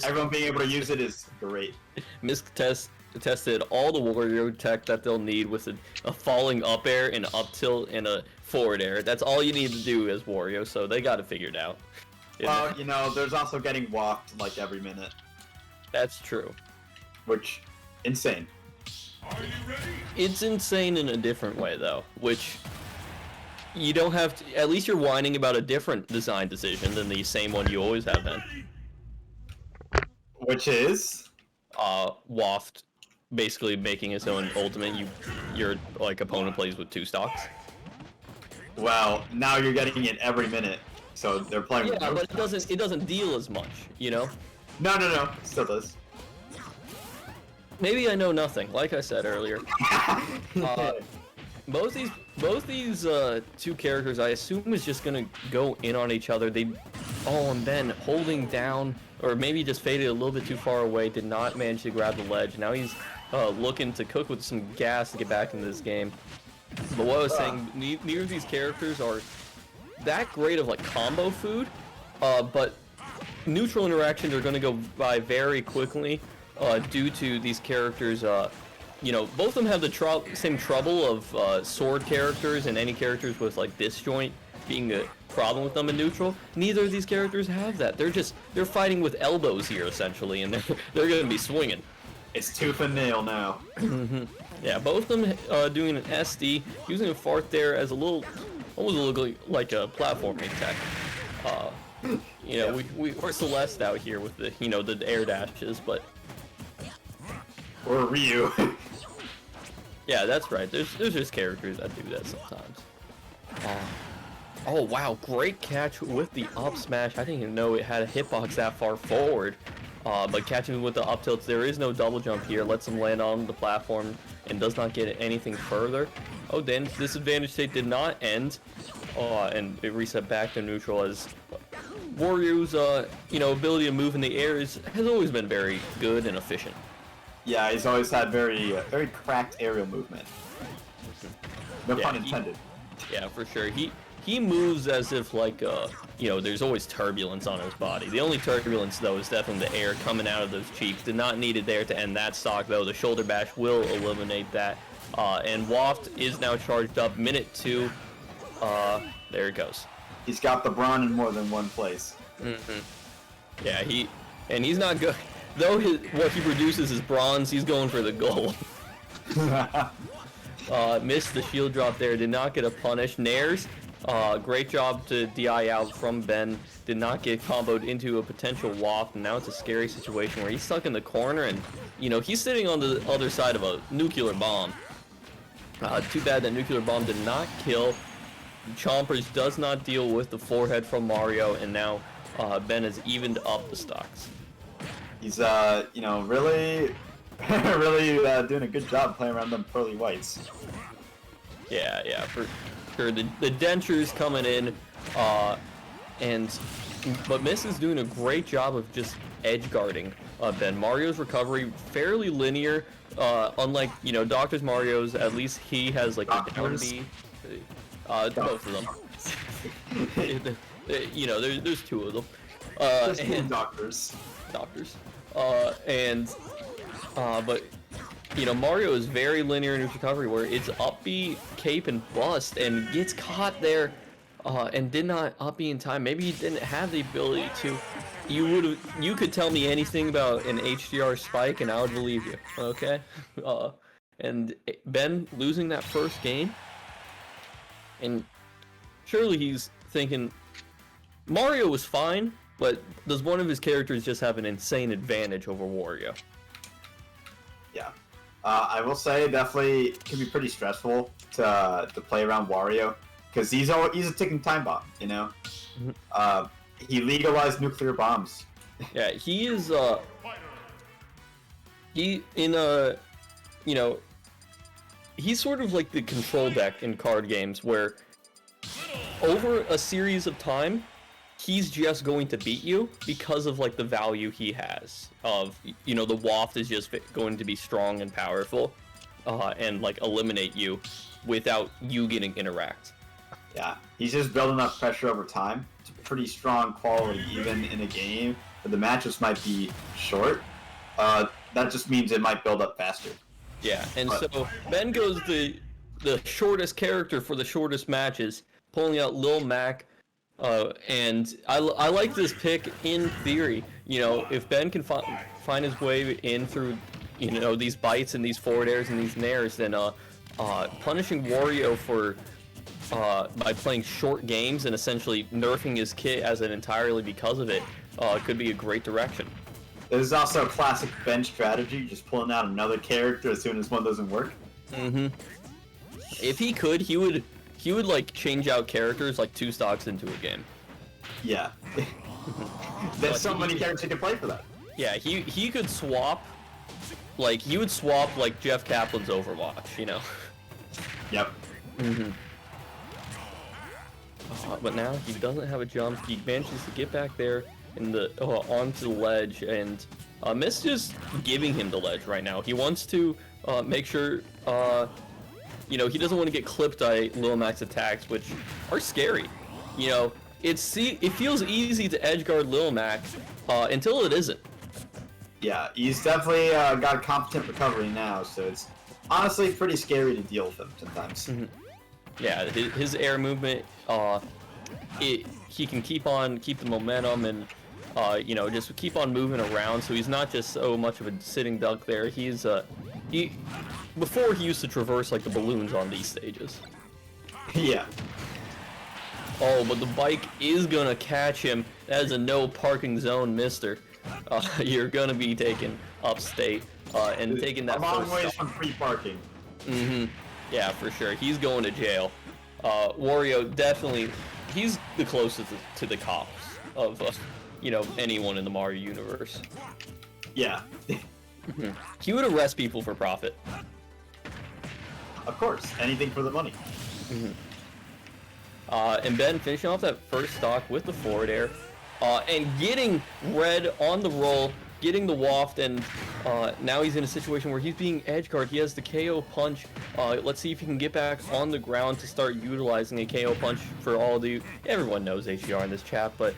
Everyone being able to use it is great. Misc tested all the Wario tech that they'll need with a falling up air, an up tilt, and a forward air. That's all you need to do as Wario, so they got it figured out. Well, you know, there's also getting walked like every minute. That's true. Which, insane. Are you ready? It's insane in a different way, though, which you don't have to. At least you're whining about a different design decision than the same one you always have been. Which is? Waft basically making his own ultimate. Your like opponent plays with 2 stocks. Well, now you're getting it every minute, so they're playing with but it doesn't deal as much, you know? No, still does. Maybe I know nothing, like I said earlier. Both these 2 characters, I assume, is just gonna go in on each other. And then holding down, or maybe just faded a little bit too far away, did not manage to grab the ledge. Now he's looking to cook with some gas to get back into this game. But what I was saying, neither of these characters are that great of like combo food, but neutral interactions are going to go by very quickly due to these characters. You know, both of them have the same trouble of sword characters and any characters with like disjoint being a problem with them in neutral. Neither of these characters have that. They're fighting with elbows here essentially, and they're going to be swinging. It's tooth and nail now. Yeah, both of them doing an SD, using a fart there as almost like a platforming tech. You know, we're Celeste out here with the the air dashes, but or Ryu. yeah, that's right. There's just characters that do that sometimes. Oh wow, great catch with the up smash. I didn't even know it had a hitbox that far forward. But catching with the up tilts, there is no double jump here. Lets him land on the platform and does not get anything further. Oh, then disadvantage state did not end, and it reset back to neutral as Wario's ability to move in the air has always been very good and efficient. Yeah, he's always had very cracked aerial movement. No pun intended. Yeah, for sure. He moves as if like there's always turbulence on his body. The only turbulence though is definitely the air coming out of those cheeks. Did not need it there to end that stock though. The shoulder bash will eliminate that. And Waft is now charged up. Minute 2. There it goes. He's got the brawn in more than one place. Yeah, he's not good. Though what he produces is bronze, he's going for the gold. Missed the shield drop there. Did not get a punish. Nares. Great job to DI out from Ben. Did not get comboed into a potential waft, and now it's a scary situation where he's stuck in the corner, and he's sitting on the other side of a nuclear bomb. Too bad that nuclear bomb did not kill. Chompers does not deal with the forehead from Mario, and now Ben has evened up the stocks. He's really really doing a good job playing around them pearly whites. Yeah, for sure. The dentures coming in, but Misc is doing a great job of just edge guarding Ben. Mario's recovery fairly linear, unlike Doctor's Mario's. At least he has like a down B. Both of them. There's 2 of them. And doctors. But Mario is very linear in his recovery, where it's up B, cape, and bust, and gets caught there, and did not up B in time. Maybe he didn't have the ability to. You could tell me anything about an HDR spike, and I would believe you. Okay, and Ben losing that first game, and surely he's thinking Mario was fine, but does one of his characters just have an insane advantage over Wario? Yeah. I will say definitely it can be pretty stressful to play around Wario because he's a ticking time bomb, He legalized nuclear bombs. Yeah, he is he's sort of like the control deck in card games where over a series of time he's just going to beat you because of like the value he has of the waft is just going to be strong and powerful and like eliminate you without you getting interact. Yeah, he's just building up pressure over time. It's a pretty strong quality even in a game the matches might be short, that just means it might build up faster. Yeah, and so Ben goes the shortest character for the shortest matches, pulling out Lil Mac, and I like this pick in theory. You know, if Ben can find his way in through, you know, these bites and these forward airs and these nairs, then punishing Wario for by playing short games and essentially nerfing his kit as an entirely because of it could be a great direction. This is also a classic Ben strategy, just pulling out another character as soon as one doesn't work. Mm-hmm. If he could, he would like change out characters like 2 stocks into a game. Yeah. There's so many characters you can play for that. Yeah, he could swap, like he would swap like Jeff Kaplan's Overwatch, you know. Yep. Mm-hmm. But now he doesn't have a jump. He manages to get back there in the onto the ledge, and Misc just giving him the ledge right now. He wants to make sure, you know, he doesn't want to get clipped by Lil Mac's attacks, which are scary. You know, it feels easy to edgeguard Lil Mac until it isn't. Yeah, he's definitely got competent recovery now, so it's honestly pretty scary to deal with him sometimes. Mm-hmm. Yeah, his air movement, he can keep the momentum and you know, just keep on moving around, so he's not just so much of a sitting duck there. He's before he used to traverse like the balloons on these stages. Yeah. Oh, but the bike is gonna catch him. That is a no parking zone, mister. You're gonna be taken upstate and taking that long first ways stop. from free parking. Mm-hmm. Yeah, for sure. He's going to jail. Wario definitely, he's the closest to the cops of, you know, anyone in the Mario universe. Yeah. Mm-hmm. He would arrest people for profit. Of course, anything for the money. Mm-hmm. And Ben finishing off that first stock with the forward air, and getting Red on the roll, getting the waft, and now he's in a situation where he's being edgeguard. He has the KO punch. Let's see if he can get back on the ground to start utilizing a KO punch for all of you. Everyone knows HDR in this chat, but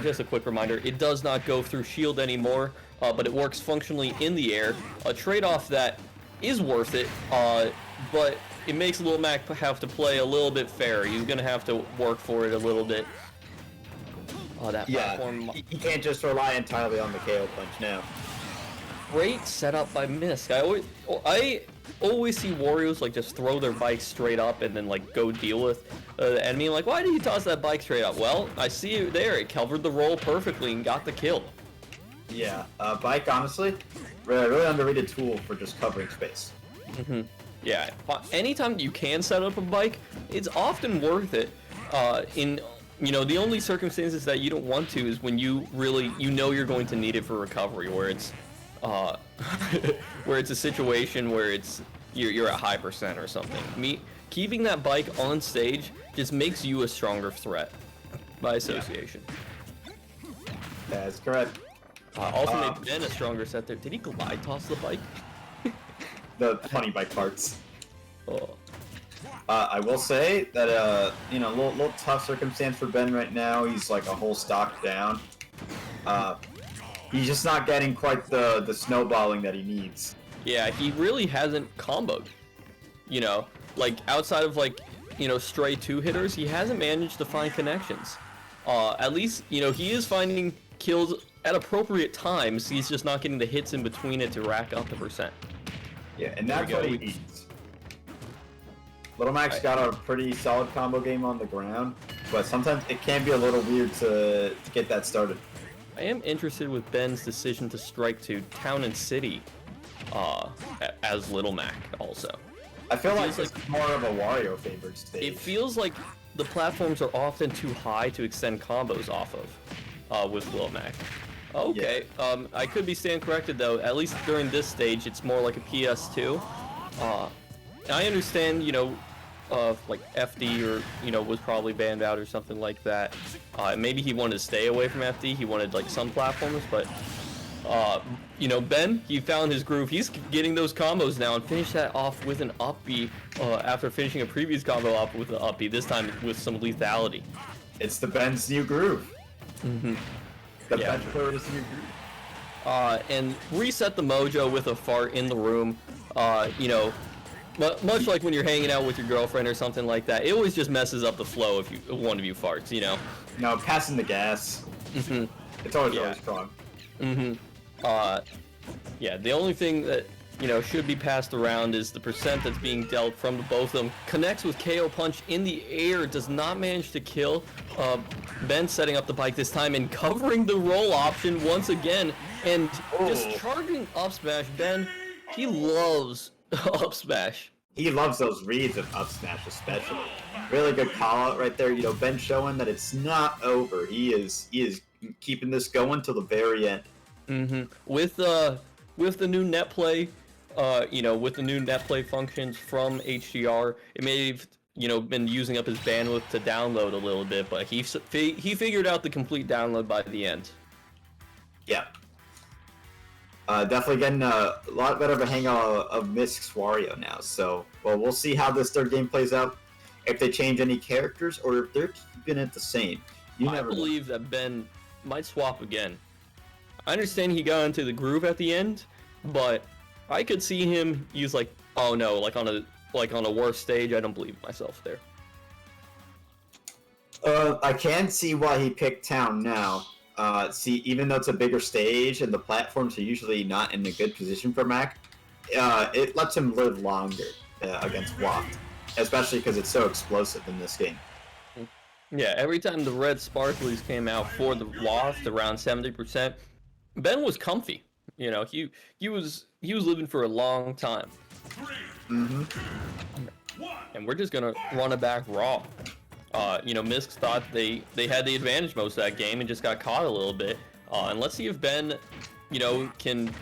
just a quick reminder, it does not go through shield anymore, but it works functionally in the air. A trade-off that is worth it, but it makes Lil Mac have to play a little bit fair. He's going to have to work for it a little bit. That platform. You can't just rely entirely on the KO punch now. Great setup by Misc. I always see Warriors like just throw their bike straight up and then like go deal with the enemy. Like, why did he toss that bike straight up? Well, I see it there. It covered the roll perfectly and got the kill. Yeah, bike honestly, really underrated tool for just covering space. Mm-hmm. Yeah, anytime you can set up a bike, it's often worth it. You know, the only circumstances that you don't want to is when you know you're going to need it for recovery, where it's where it's a situation where you're at high percent or something. Keeping that bike on stage just makes you a stronger threat by association. Yeah. That's correct. Also made Ben a stronger set there. Did he glide toss the bike? The funny bike parts. Oh. I will say that you know, a little tough circumstance for Ben right now. He's like a whole stock down. He's just not getting quite the snowballing that he needs. Yeah, he really hasn't comboed. You know, like outside of like, you know, stray 2-hitters, he hasn't managed to find connections. At least, you know, he is finding kills at appropriate times. He's just not getting the hits in between it to rack up the percent. Yeah, and that's what he needs. Little Mac's got a pretty solid combo game on the ground, but sometimes it can be a little weird to get that started. I am interested with Ben's decision to strike to Town and City as Little Mac also. I feel like it's more of a Wario favored stage. It feels like the platforms are often too high to extend combos off of with Little Mac. Okay, yeah. I could be stand corrected though. At least during this stage, it's more like a PS2. I understand, you know, like FD or, you know, was probably banned out or something like that. Maybe he wanted to stay away from FD. He wanted like some platforms, but you know, Ben, he found his groove. He's getting those combos now and finished that off with an up B after finishing a previous combo off with an up B. This time with some lethality. It's the Ben's new groove. Mm-hmm. The Yeah. bench player is in your group. And reset the mojo with a fart in the room. You know, much like when you're hanging out with your girlfriend or something like that, it always just messes up the flow if one of you farts, you know? No, passing the gas. Mm-hmm. It's always Yeah. really strong. Mm-hmm. Yeah, the only thing that, you know, should be passed around is the percent that's being dealt from the both of them. Connects with KO punch in the air, does not manage to kill. Ben setting up the bike this time and covering the roll option once again. And just charging up smash. Ben, he loves up smash. He loves those reads of up smash, especially. Really good call out right there. You know, Ben showing that it's not over. He is keeping this going till the very end. Mm-hmm. With the new net play, you know, with the new net play functions from HDR, it may have, you know, been using up his bandwidth to download a little bit, but he figured out the complete download by the end. Yeah. Definitely getting a lot better of a hang of Misc's Wario now. So, well, we'll see how this third game plays out. If they change any characters or if they're keeping it the same. I believe that Ben might swap again. I understand he got into the groove at the end, but I could see him use like, oh no, like on a worse stage. I don't believe myself there. I can see why he picked Town now. See, even though it's a bigger stage and the platforms are usually not in a good position for Mac, it lets him live longer against Waft, especially because it's so explosive in this game. Yeah, every time the red sparklies came out for the Waft around 70%, Ben was comfy. You know, he was living for a long time. Mm-hmm. And we're just gonna run it back raw. You know, Misc thought they had the advantage most of that game and just got caught a little bit. And let's see if Ben, you know, can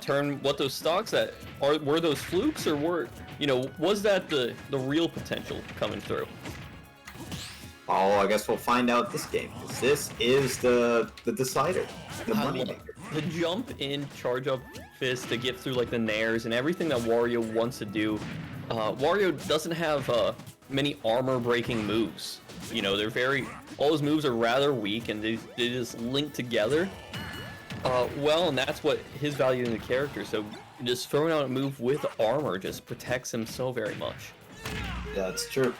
turn what those stocks that were those flukes, or was that the real potential coming through? Oh, I guess we'll find out this game. This is the decider, the moneymaker. The jump in, charge up fist to get through like the nairs and everything that Wario wants to do. Wario doesn't have many armor breaking moves. You know, all his moves are rather weak and they just link together well, and that's what his value in the character. So just throwing out a move with armor just protects him so very much. Yeah, it's true.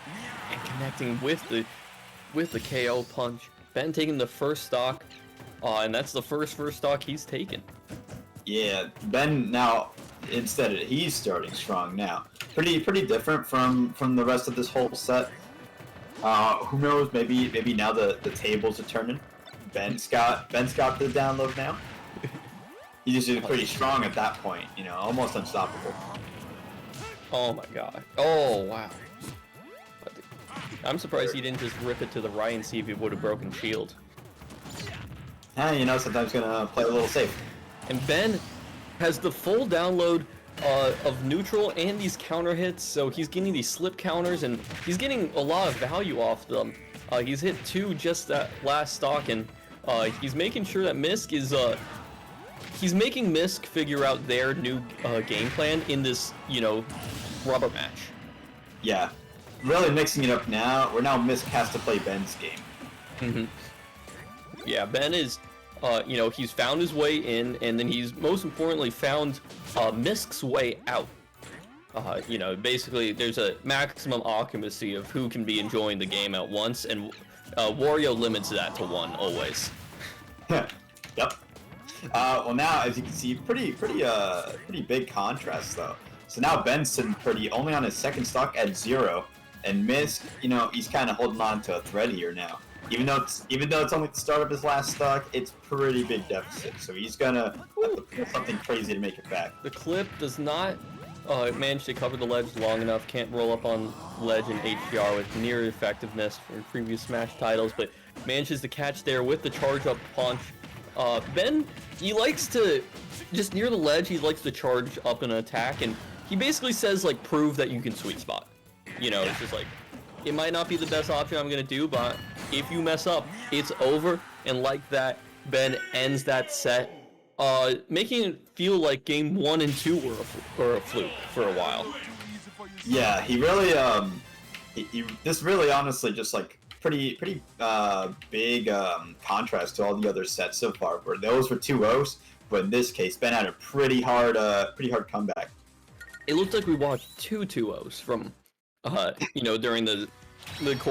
And connecting with the KO punch. Ben taking the first stock, and that's the first stock he's taken. Yeah, Ben now he's starting strong now. Pretty different from the rest of this whole set. Who knows? Maybe now the tables are turning. Ben's got the download now. He's just pretty strong at that point. You know, almost unstoppable. Oh my god. Oh wow. I'm surprised he didn't just rip it to the right and see if he would have broken shield. You know, sometimes gonna play a little safe. And Ben has the full download of neutral and these counter hits, so he's getting these slip counters and he's getting a lot of value off them. He's hit 2 just that last stock, and he's making sure that Misc is he's making Misc figure out their new game plan in this, you know, rubber match. Yeah, really mixing it up now. Now Misc has to play Ben's game. Mm-hmm. Yeah, Ben is, you know, he's found his way in, and then he's most importantly found Misc's way out. You know, basically there's a maximum occupancy of who can be enjoying the game at once, and Wario limits that to 1 always. Yep. Well, now as you can see, pretty big contrast though. So now Ben's sitting pretty only on his second stock at 0, and Misc, you know, he's kind of holding on to a thread here now. Even though it's only the start of his last stock, it's pretty big deficit. So he's gonna have to pull something crazy to make it back. The clip does not manage to cover the ledge long enough. Can't roll up on ledge in HDR with near effectiveness from previous Smash titles, but manages to catch there with the charge up punch. Ben, he likes to just near the ledge. He likes to charge up an attack, and he basically says like, prove that you can sweet spot. You know, it's just like, it might not be the best option I'm gonna do, but if you mess up, it's over. And like that, Ben ends that set, making it feel like game 1 and 2 were a fluke for a while. Yeah, he really, this really honestly just like pretty big contrast to all the other sets so far, where those were 2-0s, but in this case, Ben had a pretty hard comeback. It looked like we watched two 2-0s from, during the course